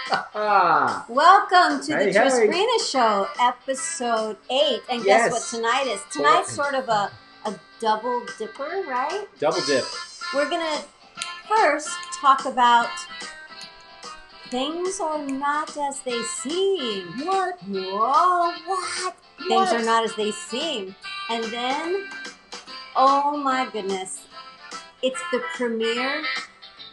Welcome to the Hey, hey. Trisbrina Show, episode 8. And guess what Yes. tonight is? Tonight's sort of a double dipper, right? Double dip. We're going to first talk about things are not as they seem. What? Whoa, what? Things are not as they seem. And then, oh my goodness, it's the premiere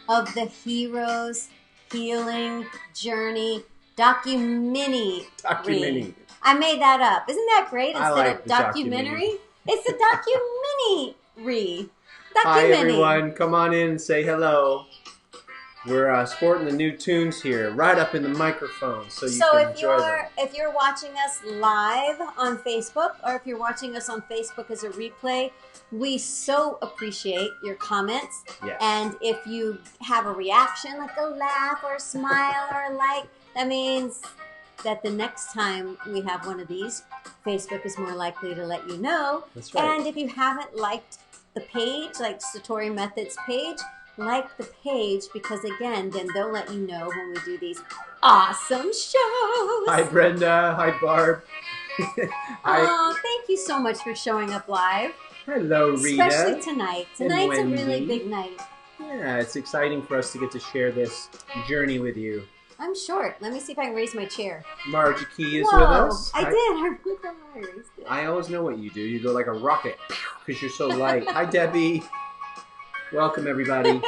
of the Hero's Healing Journey documentary. Documentary. I made that up. Isn't that great? I Instead like of the documentary, it's a documentary. Hi, everyone. Come on in and say hello. We're sporting the new tunes here, right up in the microphone, so you can enjoy them. If you're watching us live on Facebook, or if you're watching us on Facebook as a replay, we so appreciate your comments. Yes. And if you have a reaction, like a laugh or a smile or a like, that means that the next time we have one of these, Facebook is more likely to let you know. That's right. And if you haven't liked the page, like Satori Methods page, like the page, because again, then they'll let you know when we do these awesome shows. Hi, Brenda. Hi, Barb. Oh, thank you so much for showing up live. Hello, Rita. Especially tonight. Tonight's a really big night. Yeah, it's exciting for us to get to share this journey with you. I'm short. Let me see if I can raise my chair. Margie Key is Whoa, with us. I did. I raised it. I always know what you do. You go like a rocket because you're so light. Hi, Debbie. Welcome, everybody.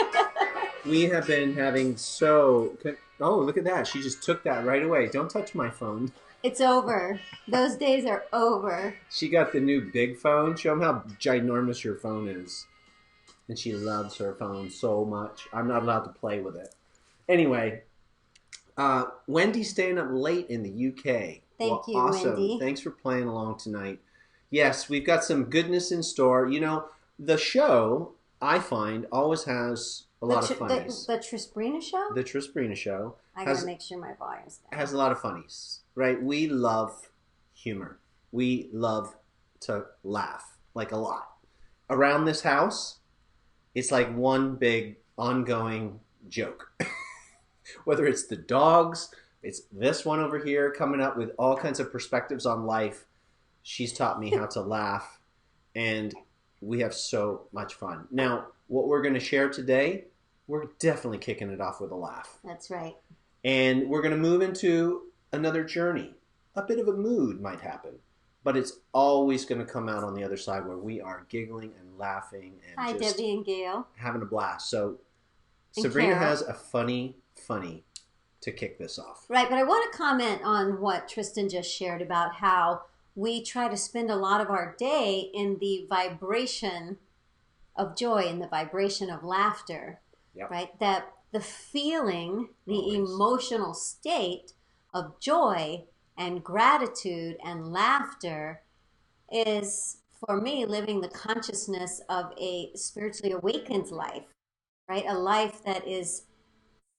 We have been having oh, look at that. She just took that right away. Don't touch my phone. It's over. Those days are over. She got the new big phone. Show them how ginormous your phone is. And she loves her phone so much. I'm not allowed to play with it. Anyway, Wendy's staying up late in the UK. Thank you, awesome. Wendy. Thanks for playing along tonight. Yes, we've got some goodness in store. You know, the show, I find, always has a lot of funnies. The Trisbrina Show? The Trisbrina Show. I gotta make sure my volume's down. Has a lot of funnies, right? We love humor. We love to laugh, like a lot. Around this house, it's like one big ongoing joke. Whether it's the dogs, it's this one over here coming up with all kinds of perspectives on life. She's taught me how to laugh, and we have so much fun. Now, what we're going to share today, we're definitely kicking it off with a laugh. That's right. And we're going to move into another journey. A bit of a mood might happen, but it's always going to come out on the other side where we are giggling and laughing and Hi, just Debbie and Gail. having a blast. So And Sabrina Carol. has a funny to kick this off. Right, but I want to comment on what Tristan just shared about how we try to spend a lot of our day in the vibration of joy and the vibration of laughter. Yep. Right? That the feeling, the Always. emotional state of joy and gratitude and laughter is, for me, living the consciousness of a spiritually awakened life, right? A life that is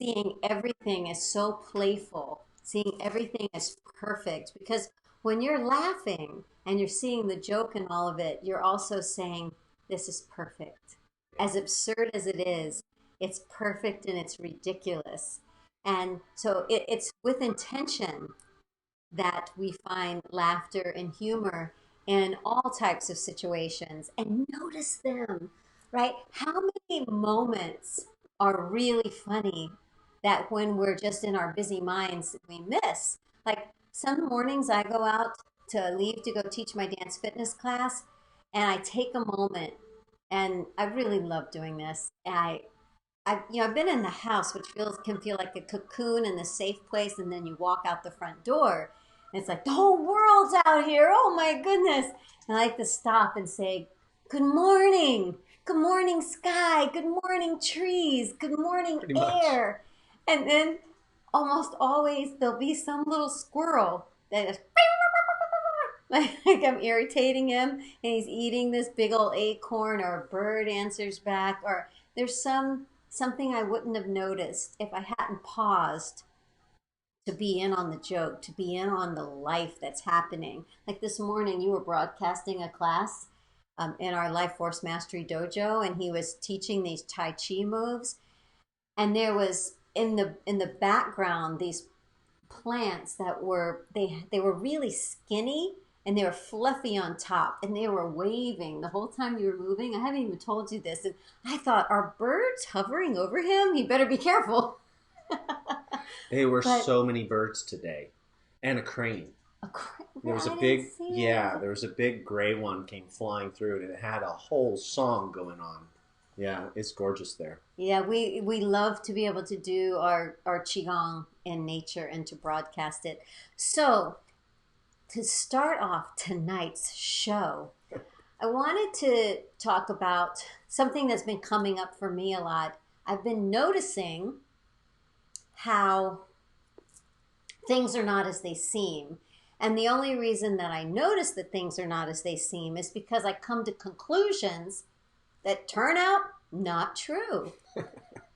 seeing everything as so playful, seeing everything as perfect. Because when you're laughing and you're seeing the joke in all of it, you're also saying, this is perfect. As absurd as it is, it's perfect and it's ridiculous. And so it's with intention that we find laughter and humor in all types of situations and notice them, right? How many moments are really funny that when we're just in our busy minds, we miss? Like some mornings I go out to leave to go teach my dance fitness class, and I take a moment, and I really love doing this. And I've been in the house, which can feel like a cocoon and a safe place, and then you walk out the front door, and it's like the whole world's out here. Oh my goodness! And I like to stop and say, "Good morning, good morning, sky. Good morning, trees. Good morning, Pretty much. air." And then almost always there'll be some little squirrel that is like I'm irritating him, and he's eating this big old acorn, or a bird answers back, or there's something I wouldn't have noticed if I hadn't paused to be in on the joke, to be in on the life that's happening. Like this morning, you were broadcasting a class in our Life Force Mastery Dojo, and he was teaching these Tai Chi moves, and there was in the background these plants that were they were really skinny and they were fluffy on top and they were waving the whole time you were moving. I haven't even told you this. And I thought, are birds hovering over him? He better be careful. There were But so many birds today, and a crane. There was a I didn't big, see yeah, it. there was a big gray one came flying through, and it had a whole song going on. Yeah, it's gorgeous there. Yeah, we love to be able to do our qigong in nature and to broadcast it. So to start off tonight's show, I wanted to talk about something that's been coming up for me a lot. I've been noticing how things are not as they seem. And the only reason that I notice that things are not as they seem is because I come to conclusions that turn out not true.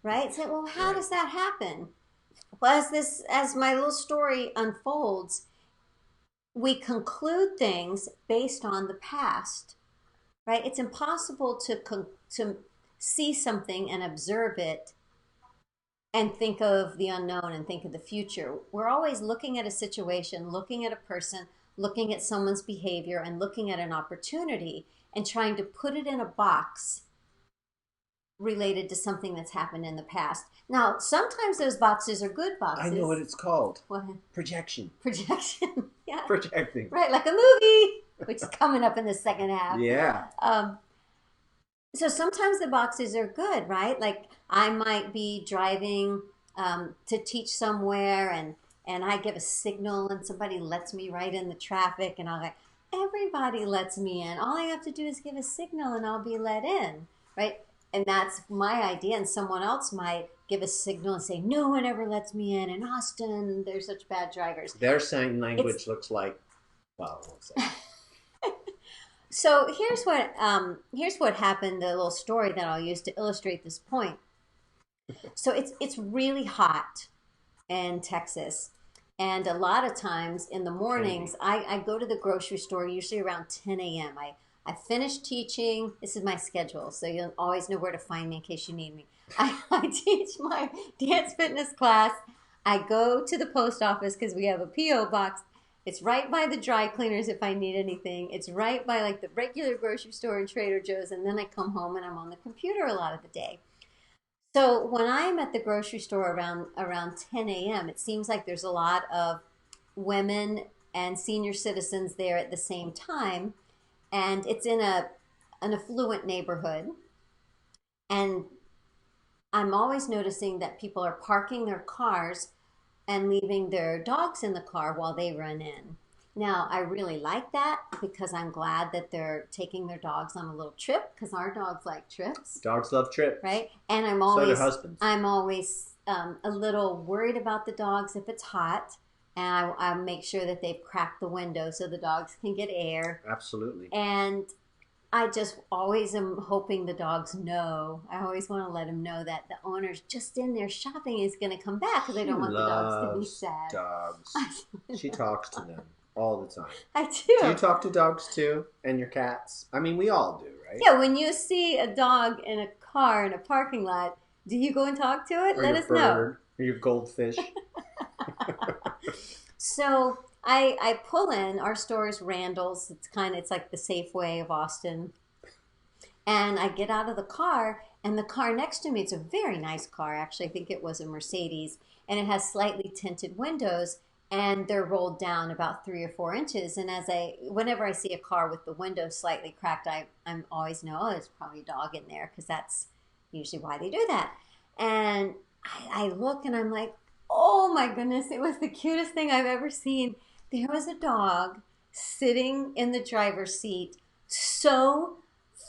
Right? So, well, how Right. does that happen? Well, as my little story unfolds, we conclude things based on the past, right? It's impossible to see something and observe it and think of the unknown and think of the future. We're always looking at a situation, looking at a person, looking at someone's behavior, and looking at an opportunity and trying to put it in a box related to something that's happened in the past. Now, sometimes those boxes are good I know what boxes. it's called. What? Projection. Projection. Yeah. Projecting. Right, like a movie, which is coming up in the second half. Yeah. Um, so sometimes the boxes are good, right? Like I might be driving to teach somewhere and I give a signal and somebody lets me right in the traffic and I'm like, everybody lets me in. All I have to do is give a signal and I'll be let in, right? And that's my idea. And someone else might give a signal and say, no one ever lets me in Austin. They're such bad drivers. Their sign It's language looks like, well, I won't say. so here's what happened. The little story that I'll use to illustrate this point. So it's really hot in Texas, and a lot of times in the Can be. mornings, I go to the grocery store usually around 10 a.m. I finish teaching. This is my schedule, so you'll always know where to find me in case you need me. I teach my dance fitness class. I go to the post office because we have a P.O. box. It's right by the dry cleaners if I need anything. It's right by like the regular grocery store and Trader Joe's, and then I come home and I'm on the computer a lot of the day. So when I'm at the grocery store around 10 a.m., it seems like there's a lot of women and senior citizens there at the same time, and it's in an affluent neighborhood. And I'm always noticing that people are parking their cars and leaving their dogs in the car while they run in. Now, I really like that because I'm glad that they're taking their dogs on a little trip because our dogs like trips, Dogs love trips. right? And So do husbands. I'm always a little worried about the dogs if it's hot, and I make sure that they've cracked the window so the dogs can get air. Absolutely. And I just always am hoping the dogs know. I always want to let them know that the owner's just in there shopping and is going to come back because I She don't want the dogs to be loves sad. dogs. She talks to them all the time. I Do you do. talk to dogs too? And your cats? I mean, we all do, right? Yeah, when you see a dog in a car in a parking lot, do you go and talk to it? Or Let your us know. bird, or your goldfish. So I pull in. Our store is Randall's. It's like the Safeway of Austin. And I get out of the car, and the car next to me, it's a very nice car, actually. I think it was a Mercedes, and it has slightly tinted windows, and they're rolled down about 3 or 4 inches. And whenever I see a car with the window slightly cracked, I'm always know, oh, there's probably a dog in there, because that's usually why they do that. And I look, and I'm like, oh my goodness, it was the cutest thing I've ever seen. There was a dog sitting in the driver's seat, so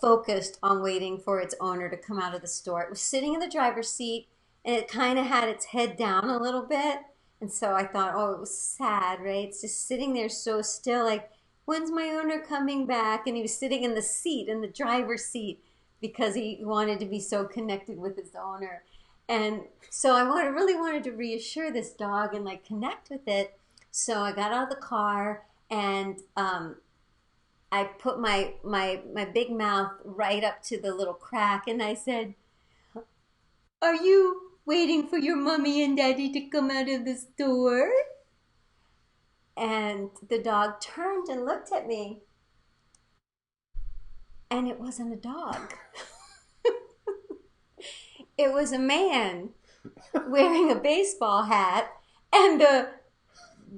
focused on waiting for its owner to come out of the store. It was sitting in the driver's seat and it kind of had its head down a little bit. And so I thought, oh, it was sad, right? It's just sitting there so still, like, when's my owner coming back? And he was sitting in the seat, in the driver's seat, because he wanted to be so connected with his owner. And so really wanted to reassure this dog and like connect with it. So I got out of the car and I put my big mouth right up to the little crack and I said, are you waiting for your mommy and daddy to come out of the store? And the dog turned and looked at me, and it wasn't a dog. It was a man wearing a baseball hat, and the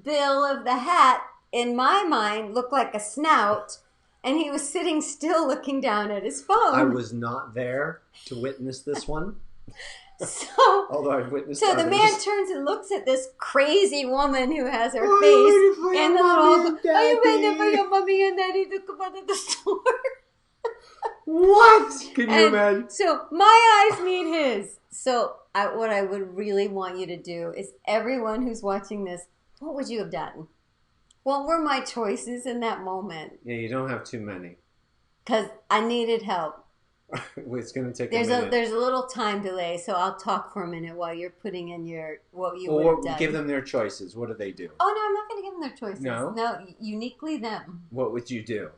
bill of the hat, in my mind, looked like a snout, and he was sitting still looking down at his phone. I was not there to witness this one. So, although I've witnessed so the others. man turns and looks at this crazy woman who has her face in the little, are you waiting for your mommy and daddy to come out of the store? What? Can you imagine? So my eyes meet his. So what I would really want you to do is, everyone who's watching this, what would you have done? What were my choices in that moment? Yeah, you don't have too many. Because I needed help. It's going to take there's a minute. There's a little time delay, so I'll talk for a minute while you're putting in what you would have done. Give them their choices. What do they do? Oh, no, I'm not going to give them their choices. No? No, uniquely them. What would you do?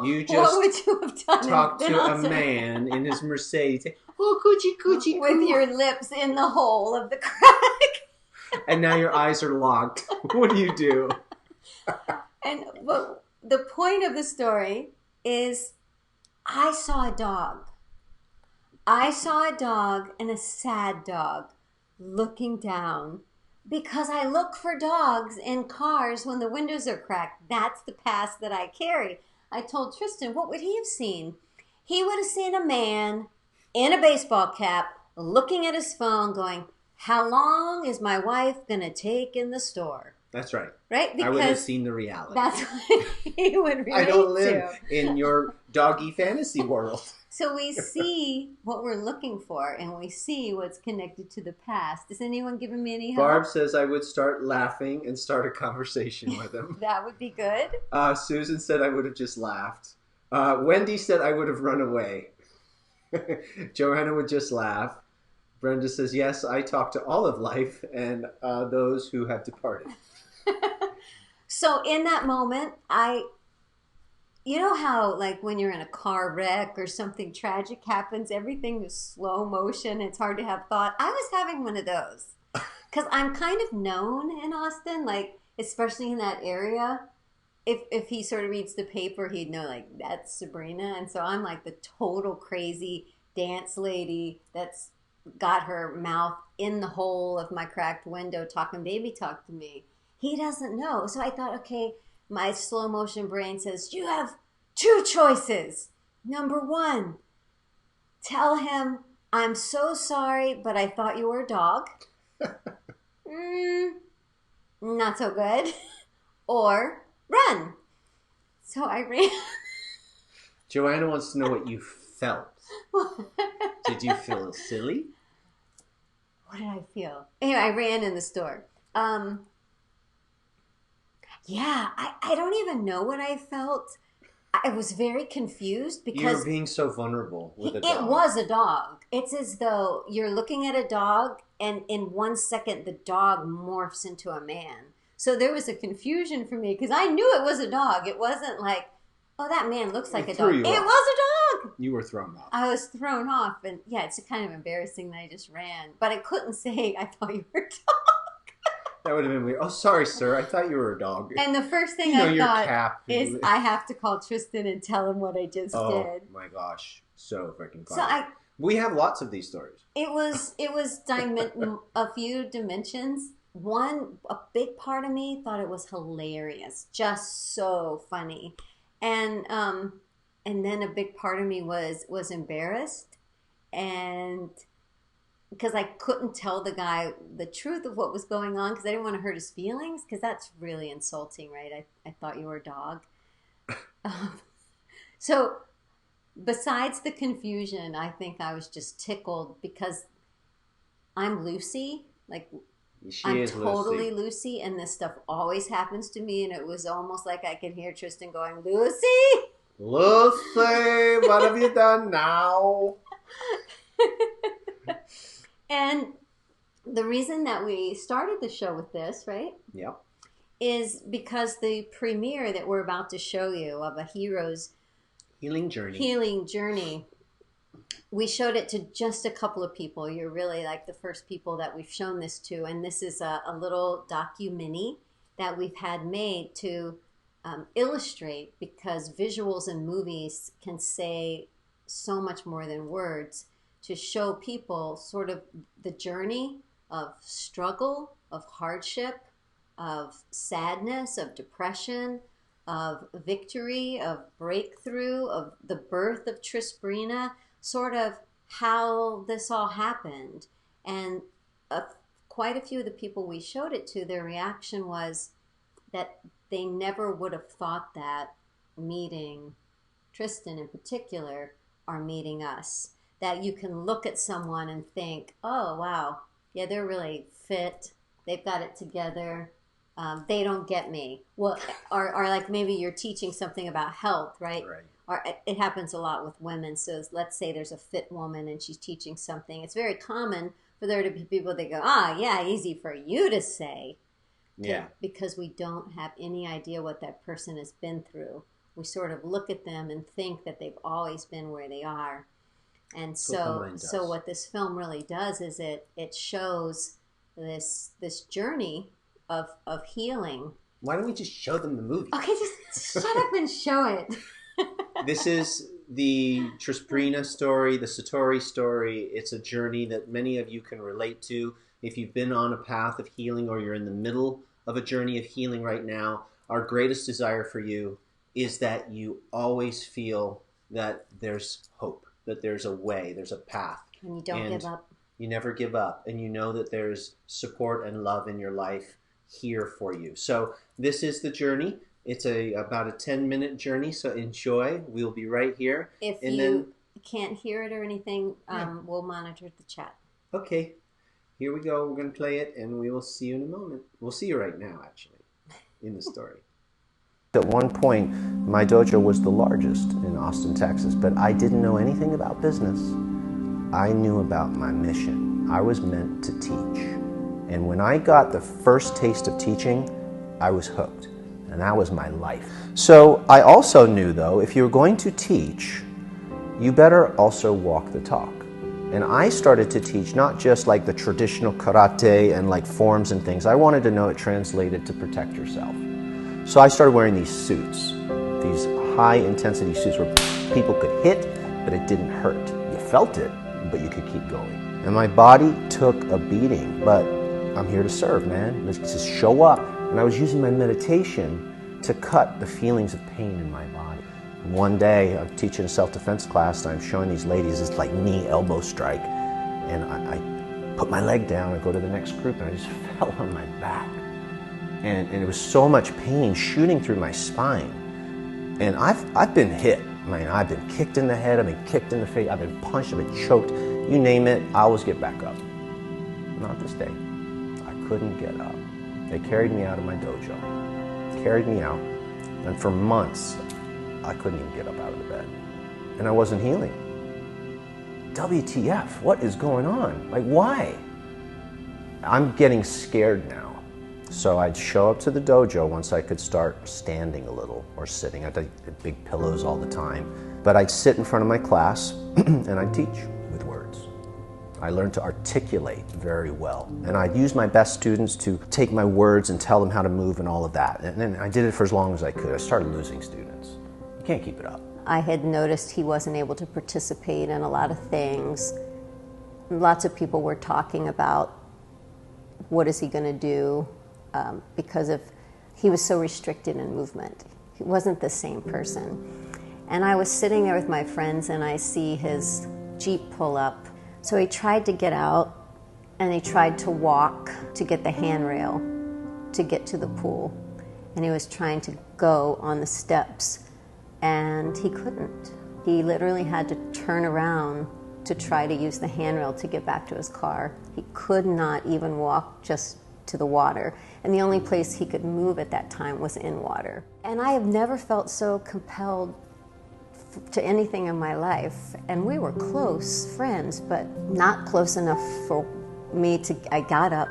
You just what would you have done? Talk to a man in his Mercedes. Oh, coochie. With your lips in the hole of the crack. And now your eyes are locked. What do you do? But the point of the story is, I saw a dog. I saw a dog, and a sad dog, looking down, because I look for dogs in cars when the windows are cracked. That's the past that I carry. I told Tristan, what would he have seen? He would have seen a man in a baseball cap looking at his phone going, how long is my wife going to take in the store? That's right. Right? Because I would have seen the reality. That's what he would relate to. I don't live in your doggy fantasy world. So we see what we're looking for, and we see what's connected to the past. Is anyone giving me any help? Barb says I would start laughing and start a conversation with him. That would be good. Susan said I would have just laughed. Wendy said I would have run away. Joanna would just laugh. Brenda says, yes, I talk to all of life and those who have departed. So in that moment, you know how, like, when you're in a car wreck or something tragic happens, everything is slow motion, it's hard to have thought. I was having one of those. Because I'm kind of known in Austin, like, especially in that area. If he sort of reads the paper, he'd know, like, that's Sabrina. And so I'm like the total crazy dance lady that's got her mouth in the hole of my cracked window talking baby talk to me. He doesn't know. So I thought, okay, my slow motion brain says, you have two choices. Number one, tell him, I'm so sorry, but I thought you were a dog. Not so good. Or run. So I ran. Joanna wants to know what you felt. Did you feel silly? What did I feel? Anyway, I ran in the store. Yeah, I don't even know what I felt. I was very confused because... You were being so vulnerable with a dog. It was a dog. It's as though you're looking at a dog and in 1 second the dog morphs into a man. So there was a confusion for me because I knew it was a dog. It wasn't like, oh, that man looks like a dog. It was a dog. You were thrown off. I was thrown off. And yeah, it's kind of embarrassing that I just ran. But I couldn't say I thought you were a dog. That would have been weird. Oh, sorry, sir. I thought you were a dog. And the first thing I thought is I have to call Tristan and tell him what I just did. Oh, my gosh. So freaking funny. So we have lots of these stories. It was a few dimensions. One, a big part of me thought it was hilarious. Just so funny. And then a big part of me was embarrassed. And... because I couldn't tell the guy the truth of what was going on because I didn't want to hurt his feelings because that's really insulting, right? I thought you were a dog. So besides the confusion, I think I was just tickled because I'm Lucy. Like, I'm totally Lucy, and this stuff always happens to me, and it was almost like I could hear Tristan going, Lucy! Lucy, what have you done now? And the reason that we started the show with this, right? Yep. Is because the premiere that we're about to show you of a hero's healing journey. We showed it to just a couple of people. You're really like the first people that we've shown this to. And this is a little docu-mini that we've had made to illustrate, because visuals and movies can say so much more than words, to show people sort of the journey of struggle, of hardship, of sadness, of depression, of victory, of breakthrough, of the birth of Trisbrina, sort of how this all happened. And uh, quite a few of the people we showed it to, their reaction was that they never would have thought that meeting Tristan in particular are meeting us. That you can look at someone and think, oh, wow, yeah, they're really fit. They've got it together. They don't get me. Well, or like maybe you're teaching something about health, right? Right. Or it happens a lot with women. So let's say there's a fit woman and she's teaching something. It's very common for there to be people that go, ah, yeah, easy for you to say. Yeah. Because we don't have any idea what that person has been through. We sort of look at them and think that they've always been where they are. And so what this film really does is it shows this journey of healing. Why don't we just show them the movie? Okay, just shut up and show it. This is the Trisbrina story, the Satori story. It's a journey that many of you can relate to. If you've been on a path of healing or you're in the middle of a journey of healing right now, our greatest desire for you is that you always feel that there's hope, that there's a way, there's a path. And you don't give up. You never give up. And you know that there's support and love in your life here for you. So this is the journey. It's about a 10-minute journey, so enjoy. We'll be right here. If you can't hear it or anything, we'll monitor the chat. Okay, here we go. We're going to play it, and we will see you in a moment. We'll see you right now, actually, in the story. At one point, my dojo was the largest in Austin, Texas, but I didn't know anything about business. I knew about my mission. I was meant to teach. And when I got the first taste of teaching, I was hooked. And that was my life. So I also knew, though, if you're going to teach, you better also walk the talk. And I started to teach not just like the traditional karate and like forms and things. I wanted to know it translated to protect yourself. So I started wearing these suits, these high-intensity suits where people could hit, but it didn't hurt. You felt it, but you could keep going. And my body took a beating, but I'm here to serve, man. Let's just show up. And I was using my meditation to cut the feelings of pain in my body. One day, I'm teaching a self-defense class, and I'm showing these ladies this like knee elbow strike. And I put my leg down and go to the next group, and I just fell on my back. And it was so much pain shooting through my spine. And I've been hit. I mean, I've been kicked in the head, I've been kicked in the face, I've been punched, I've been choked. You name it, I always get back up. Not this day. I couldn't get up. They carried me out of my dojo. Carried me out. And for months, I couldn't even get up out of the bed. And I wasn't healing. WTF, what is going on? Like, why? I'm getting scared now. So I'd show up to the dojo once I could start standing a little or sitting. I had big pillows all the time. But I'd sit in front of my class and I'd teach with words. I learned to articulate very well. And I'd use my best students to take my words and tell them how to move and all of that. And then I did it for as long as I could. I started losing students. You can't keep it up. I had noticed he wasn't able to participate in a lot of things. Lots of people were talking about what is he going to do because he was so restricted in movement. He wasn't the same person. And I was sitting there with my friends and I see his Jeep pull up. So he tried to get out and he tried to walk to get the handrail to get to the pool. And he was trying to go on the steps and he couldn't. He literally had to turn around to try to use the handrail to get back to his car. He could not even walk just to the water. And the only place he could move at that time was in water. And I have never felt so compelled to anything in my life. And we were close friends, but not close enough for me to, I got up,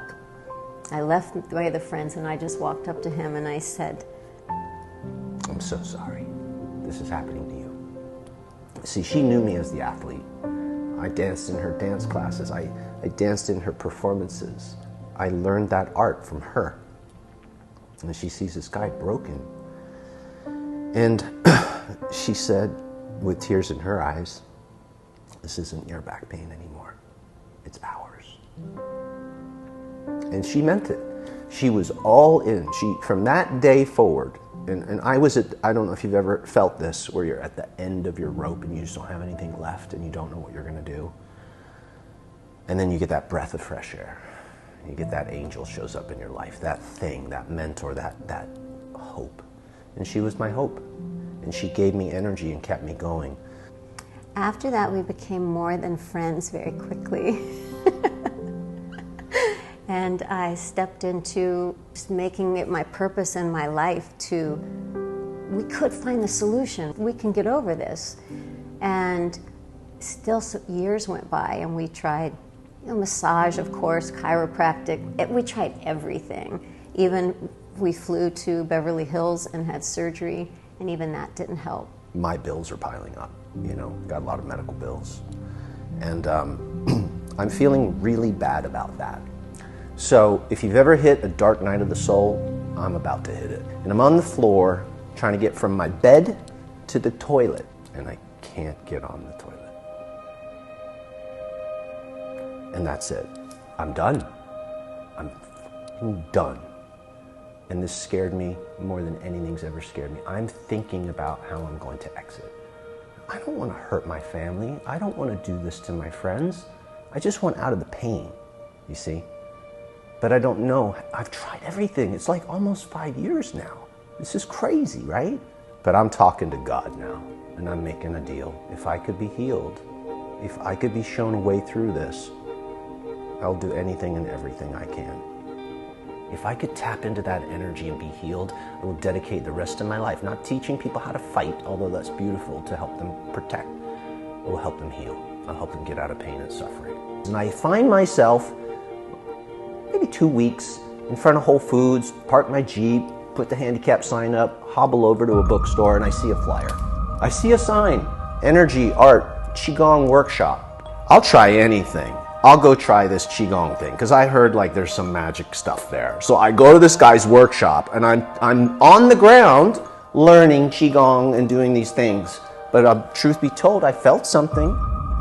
I left my other friends and I just walked up to him and I said, I'm so sorry. This is happening to you. See, she knew me as the athlete. I danced in her dance classes. I danced in her performances. I learned that art from her. And she sees this guy broken. And she said, with tears in her eyes, "This isn't your back pain anymore. It's ours." And she meant it. She was all in. From that day forward, and I don't know if you've ever felt this, where you're at the end of your rope and you just don't have anything left and you don't know what you're going to do. And then you get that breath of fresh air. You get that angel shows up in your life, that thing, that mentor, that hope. And she was my hope. And she gave me energy and kept me going. After that, we became more than friends very quickly. And I stepped into making it my purpose in my life we could find the solution. We can get over this. And still years went by and we tried massage, of course, chiropractic. We tried everything. Even we flew to Beverly Hills and had surgery, and even that didn't help. My bills are piling up, got a lot of medical bills. And I'm feeling really bad about that. So if you've ever hit a dark night of the soul, I'm about to hit it. And I'm on the floor trying to get from my bed to the toilet, and I can't get on the toilet. And that's it. I'm done. I'm done. And this scared me more than anything's ever scared me. I'm thinking about how I'm going to exit. I don't want to hurt my family. I don't want to do this to my friends. I just want out of the pain, you see? But I don't know. I've tried everything. It's like almost 5 years now. This is crazy, right? But I'm talking to God now, and I'm making a deal. If I could be healed, if I could be shown a way through this, I'll do anything and everything I can. If I could tap into that energy and be healed, I will dedicate the rest of my life, not teaching people how to fight, although that's beautiful, to help them protect. It will help them heal. I'll help them get out of pain and suffering. And I find myself, maybe 2 weeks, in front of Whole Foods, park my Jeep, put the handicap sign up, hobble over to a bookstore, and I see a flyer. I see a sign, Energy, Art, Qigong Workshop. I'll try anything. I'll go try this Qigong thing, because I heard like there's some magic stuff there. So I go to this guy's workshop, and I'm on the ground learning Qigong and doing these things. But truth be told, I felt something.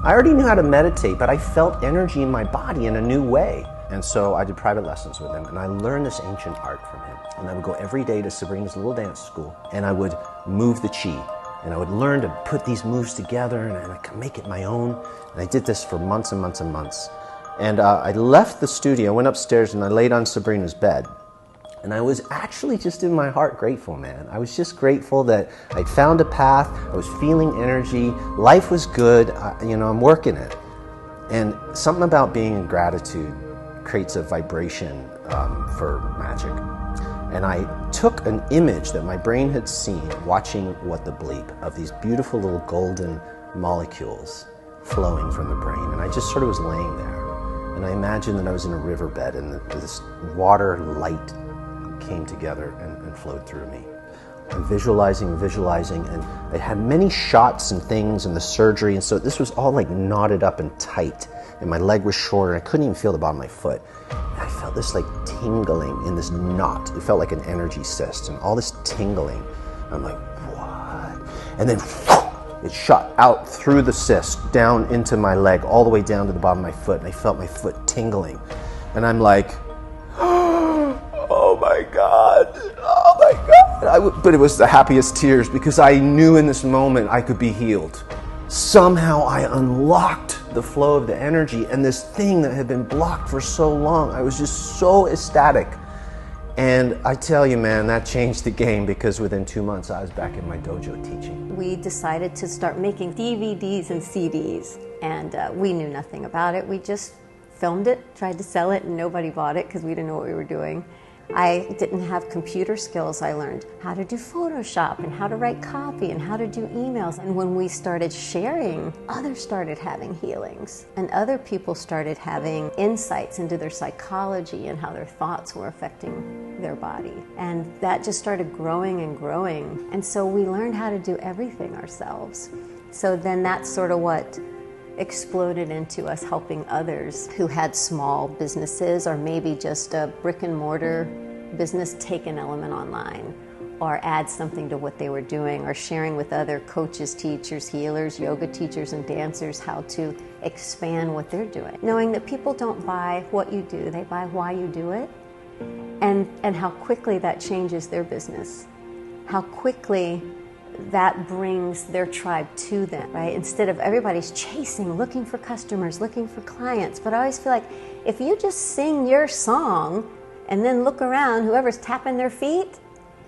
I already knew how to meditate, but I felt energy in my body in a new way. And so I did private lessons with him, and I learned this ancient art from him. And I would go every day to Sabrina's little dance school, and I would move the Qi. And I would learn to put these moves together, and I could make it my own. And I did this for months and months and months. And I left the studio, went upstairs, and I laid on Sabrina's bed. And I was actually just in my heart grateful, man. I was just grateful that I'd found a path. I was feeling energy. Life was good. I'm working it. And something about being in gratitude creates a vibration for magic. And I took an image that my brain had seen watching What the Bleep of these beautiful little golden molecules flowing from the brain. And I just sort of was laying there. And I imagined that I was in a riverbed and this water light came together and flowed through me. I'm visualizing, and I had many shots and things and the surgery. And so this was all like knotted up and tight. And my leg was shorter. I couldn't even feel the bottom of my foot. And I felt this like tingling in this knot. It felt like an energy cyst and all this tingling. I'm like, what? And then it shot out through the cyst, down into my leg, all the way down to the bottom of my foot. And I felt my foot tingling. And I'm like, oh my God, oh my God. But it was the happiest tears because I knew in this moment I could be healed. Somehow I unlocked the flow of the energy, and this thing that had been blocked for so long, I was just so ecstatic. And I tell you, man, that changed the game because within 2 months I was back in my dojo teaching. We decided to start making DVDs and CDs, and we knew nothing about it. We just filmed it, tried to sell it, and nobody bought it because we didn't know what we were doing. I didn't have computer skills. I learned how to do Photoshop and how to write copy and how to do emails. And when we started sharing, others started having healings. And other people started having insights into their psychology and how their thoughts were affecting their body. And that just started growing and growing. And so we learned how to do everything ourselves. So then that's sort of what exploded into us helping others who had small businesses or maybe just a brick and mortar business take an element online or add something to what they were doing, or sharing with other coaches, teachers, healers, yoga teachers, and dancers how to expand what they're doing. Knowing that people don't buy what you do, they buy why you do it, and how quickly that changes their business, how quickly that brings their tribe to them, right? Instead of everybody's chasing, looking for customers, looking for clients. But I always feel like if you just sing your song and then look around, whoever's tapping their feet,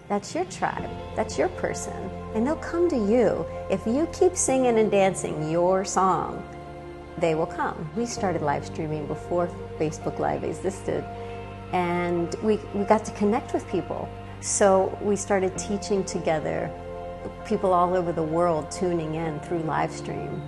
that's your tribe, that's your person, and they'll come to you. If you keep singing and dancing your song, they will come. We started live streaming before Facebook Live existed, and we got to connect with people. So we started teaching together, people all over the world tuning in through live stream,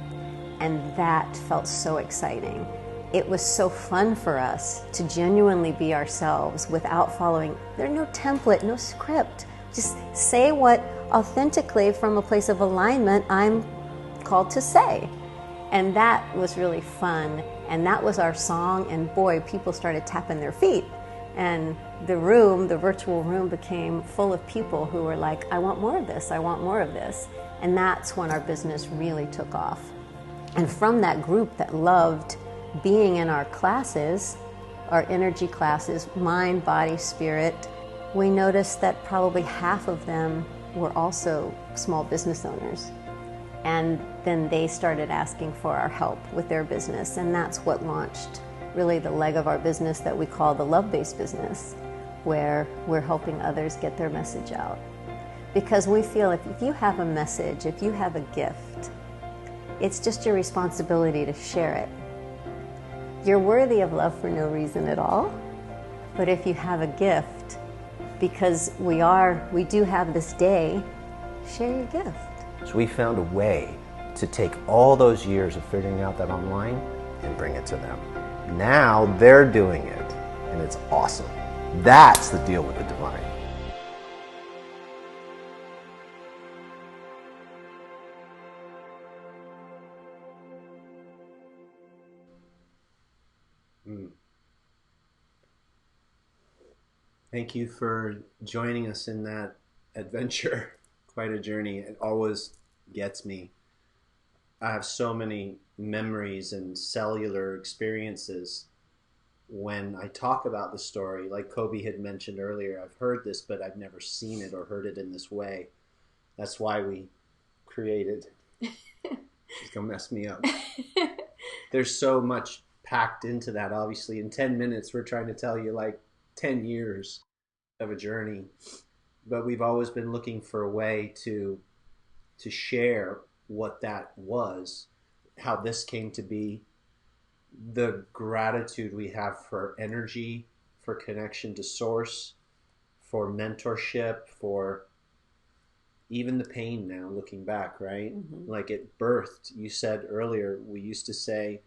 and that felt so exciting. It was so fun for us to genuinely be ourselves without following, there's no template, no script. Just say what authentically from a place of alignment I'm called to say. And that was really fun. And that was our song. And boy, people started tapping their feet. And the room, the virtual room, became full of people who were like, I want more of this, I want more of this. And that's when our business really took off. And from that group that loved being in our classes, our energy classes, mind, body, spirit, we noticed that probably half of them were also small business owners. And then they started asking for our help with their business. And that's what launched really the leg of our business that we call the love-based business, where we're helping others get their message out. Because we feel if you have a message, if you have a gift, it's just your responsibility to share it. You're worthy of love for no reason at all. But if you have a gift, because we do have this day, share your gift. So we found a way to take all those years of figuring out that online and bring it to them. Now they're doing it, and it's awesome. That's the deal with the divine. Thank you for joining us in that adventure. Quite a journey. It always gets me. I have so many memories and cellular experiences when I talk about the story. Like Kobe had mentioned earlier, I've heard this, but I've never seen it or heard it in this way. That's why we created. She's gonna mess me up. There's so much packed into that. Obviously, in 10 minutes, we're trying to tell you like 10 years of a journey. But we've always been looking for a way to share what that was, how this came to be, the gratitude we have for energy, for connection to source, for mentorship, for even the pain now looking back, right? Mm-hmm. Like it birthed, you said earlier, we used to say,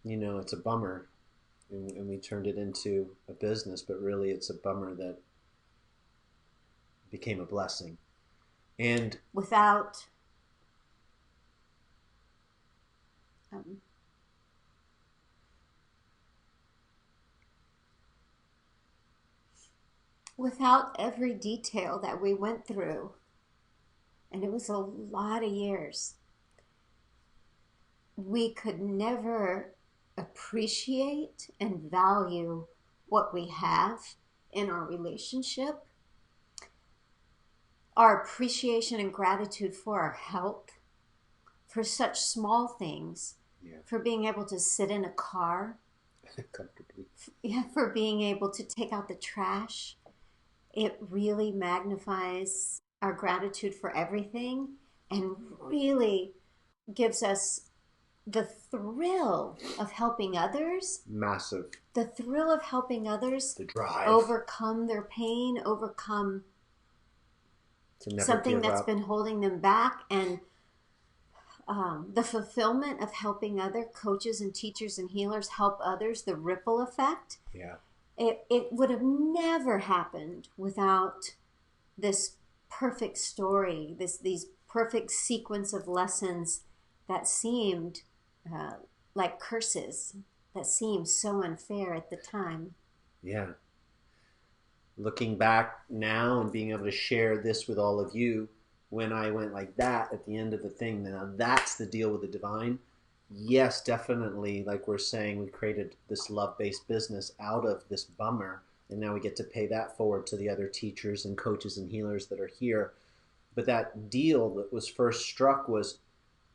it's a bummer, and we turned it into a business, but really it's a bummer that became a blessing. And without every detail that we went through, and it was a lot of years, we could never appreciate and value what we have in our relationship, our appreciation and gratitude for our health, for such small things, for being able to sit in a car comfortably, for being able to take out the trash. It really magnifies our gratitude for everything and really gives us the thrill of helping others. Massive. The thrill of helping others. The drive. Overcome their pain, overcome something that's been holding them back, and the fulfillment of helping other coaches and teachers and healers help others, the ripple effect. Yeah. It would have never happened without this perfect story, these perfect sequence of lessons that seemed like curses, that seemed so unfair at the time. Yeah. looking back now and being able to share this with all of you, when I went like that at the end of the thing, now that's the deal with the divine. Yes, definitely. Like we're saying, we created this love-based business out of this bummer, and now we get to pay that forward to the other teachers and coaches and healers that are here. But that deal that was first struck was,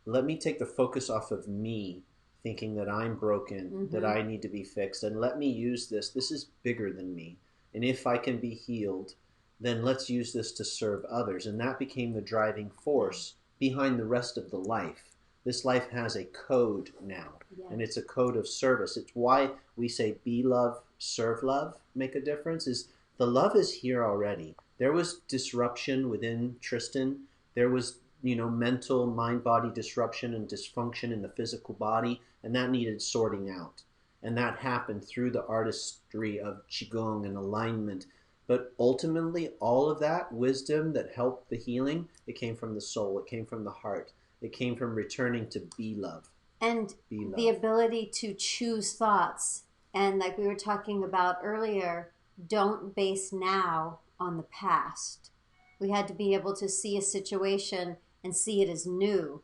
let me take the focus off of me thinking that I'm broken, that I need to be fixed, and let me use this. This is bigger than me. And if I can be healed, then let's use this to serve others. And that became the driving force behind the rest of the life. This life has a code now, and it's a code of service. It's why we say be love, serve love, make a difference, is the love is here already. There was disruption within Tristan. There was, mental mind-body disruption and dysfunction in the physical body, and that needed sorting out. And that happened through the artistry of Qigong and alignment. But ultimately, all of that wisdom that helped the healing, it came from the soul. It came from the heart. It came from returning to be love. And be love. The ability to choose thoughts. And like we were talking about earlier, don't base now on the past. We had to be able to see a situation and see it as new.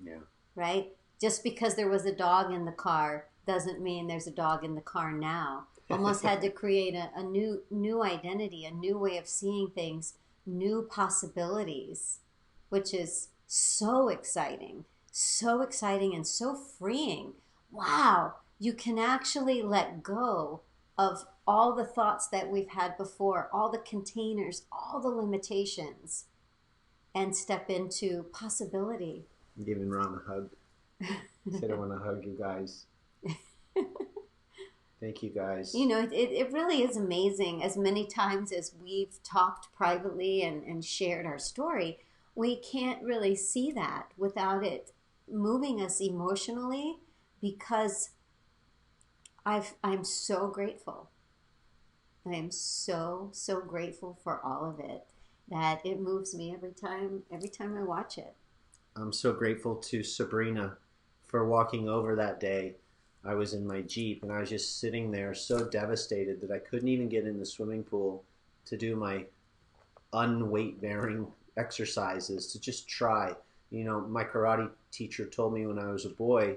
Yeah. Right? Just because there was a dog in the car doesn't mean there's a dog in the car now. Almost had to create a new identity, a new way of seeing things, new possibilities, which is so exciting and so freeing. Wow, you can actually let go of all the thoughts that we've had before, all the containers, all the limitations, and step into possibility. I'm giving Ron a hug. I said I want to hug you guys. Thank you guys. It really is amazing. As many times as we've talked privately and shared our story, we can't really see that without it moving us emotionally, because I'm so grateful. I am so grateful for all of it, that it moves me every time I watch it. I'm so grateful to Sabrina for walking over that day. I was in my Jeep and I was just sitting there so devastated that I couldn't even get in the swimming pool to do my unweight bearing exercises, to just try. My karate teacher told me when I was a boy,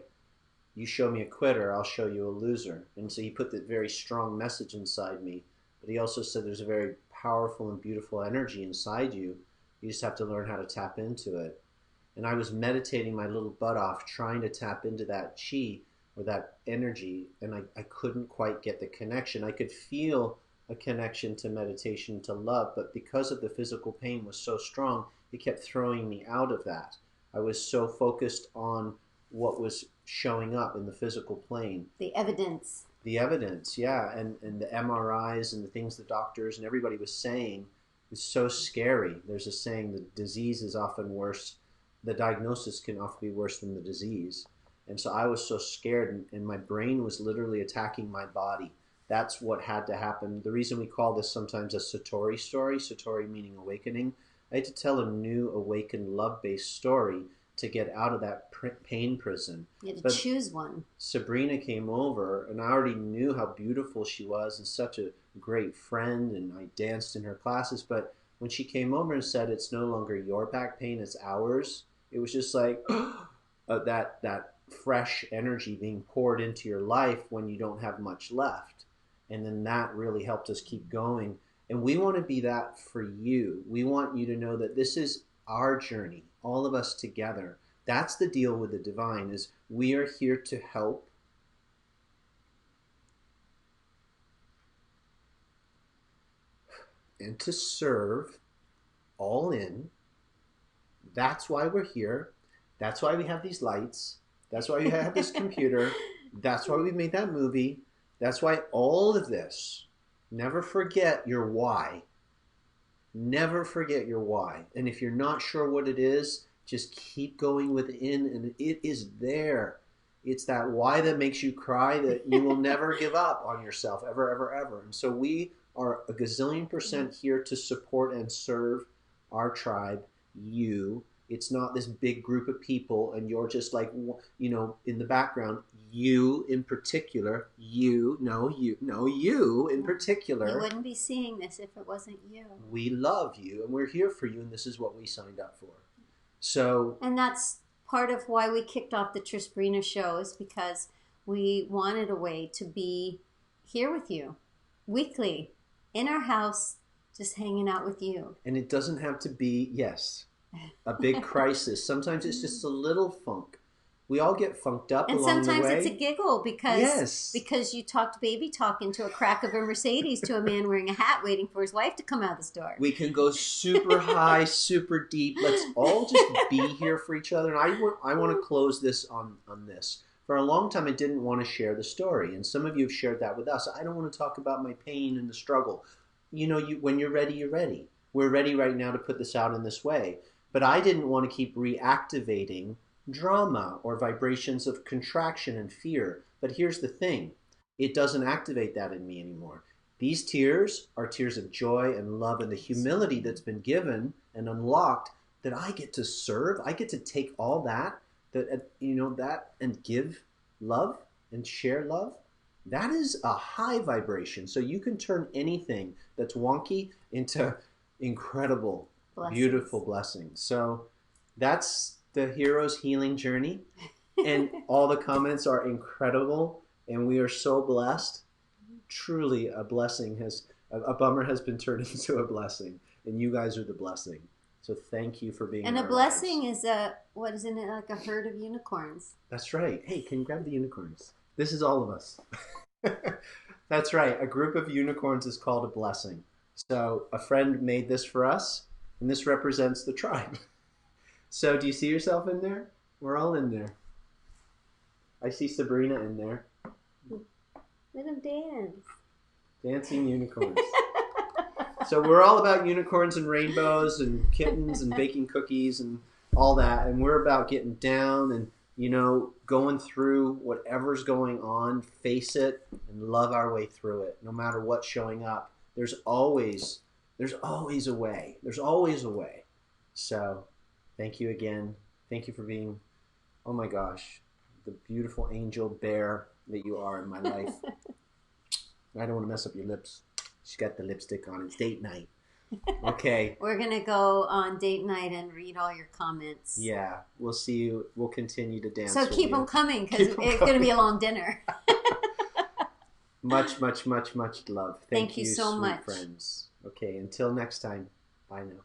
you show me a quitter, I'll show you a loser. And so he put that very strong message inside me. But he also said there's a very powerful and beautiful energy inside you. You just have to learn how to tap into it. And I was meditating my little butt off, trying to tap into that chi, or that energy, and I couldn't quite get the connection. I could feel a connection to meditation, to love, but because of the physical pain was so strong, it kept throwing me out of that. I was so focused on what was showing up in the physical plane. The evidence. The evidence, yeah, and the MRIs and the things the doctors and everybody was saying was so scary. There's a saying, the disease is often worse, the diagnosis can often be worse than the disease. And so I was so scared, and my brain was literally attacking my body. That's what had to happen. The reason we call this sometimes a Satori story, Satori meaning awakening, I had to tell a new awakened love-based story to get out of that pain prison. You had to choose one. Sabrina came over, and I already knew how beautiful she was and such a great friend, and I danced in her classes. But when she came over and said, it's no longer your back pain, it's ours, it was just like that fresh energy being poured into your life when you don't have much left. And then that really helped us keep going. And we want to be that for you. We want you to know that this is our journey, all of us together. That's the deal with the divine, is we are here to help. And to serve, all in. That's why we're here. That's why we have these lights. That's why we have this computer. That's why we made that movie. That's why all of this. Never forget your why. Never forget your why. And if you're not sure what it is, just keep going within, and it is there. It's that why that makes you cry, that you will never give up on yourself, ever, ever, ever. And so we are a gazillion % here to support and serve our tribe, you, It's not this big group of people and you're just like, in the background. You in particular, you in particular. You wouldn't be seeing this if it wasn't you. We love you and we're here for you, and this is what we signed up for. So, and that's part of why we kicked off the Trisbrina show, is because we wanted a way to be here with you weekly in our house, just hanging out with you. And it doesn't have to be, a big crisis. Sometimes it's just a little funk. We all get funked up and along the way. And sometimes it's a giggle because you talked baby talk into a crack of a Mercedes to a man wearing a hat waiting for his wife to come out the store. We can go super high, super deep. Let's all just be here for each other. And I want to close this on this. For a long time, I didn't want to share the story. And some of you have shared that with us. I don't want to talk about my pain and the struggle. When you're ready, you're ready. We're ready right now to put this out in this way. But I didn't want to keep reactivating drama or vibrations of contraction and fear. But here's the thing. It doesn't activate that in me anymore. These tears are tears of joy and love and the humility that's been given and unlocked, that I get to serve. I get to take all that and give love and share love. That is a high vibration. So you can turn anything that's wonky into incredible, beautiful blessings. So that's the hero's healing journey. And all the comments are incredible. And we are so blessed. Truly a blessing a bummer has been turned into a blessing. And you guys are the blessing. So thank you for being. And a blessing is like a herd of unicorns. That's right. Hey, can you grab the unicorns? This is all of us. That's right. A group of unicorns is called a blessing. So a friend made this for us, and this represents the tribe. So do you see yourself in there? We're all in there. I see Sabrina in there. Let them dance. Dancing unicorns. So we're all about unicorns and rainbows and kittens and baking cookies and all that. And we're about getting down and, going through whatever's going on, face it, and love our way through it. No matter what's showing up, there's always a way. There's always a way. So thank you again. Thank you for being, oh my gosh, the beautiful angel bear that you are in my life. I don't want to mess up your lips. She's got the lipstick on. It's date night. Okay. We're going to go on date night and read all your comments. Yeah. We'll see you. We'll continue to dance. So keep them coming because it's going to be a long dinner. Much, much, much, much love. Thank you so sweet much. Friends. Okay. Until next time. Bye now.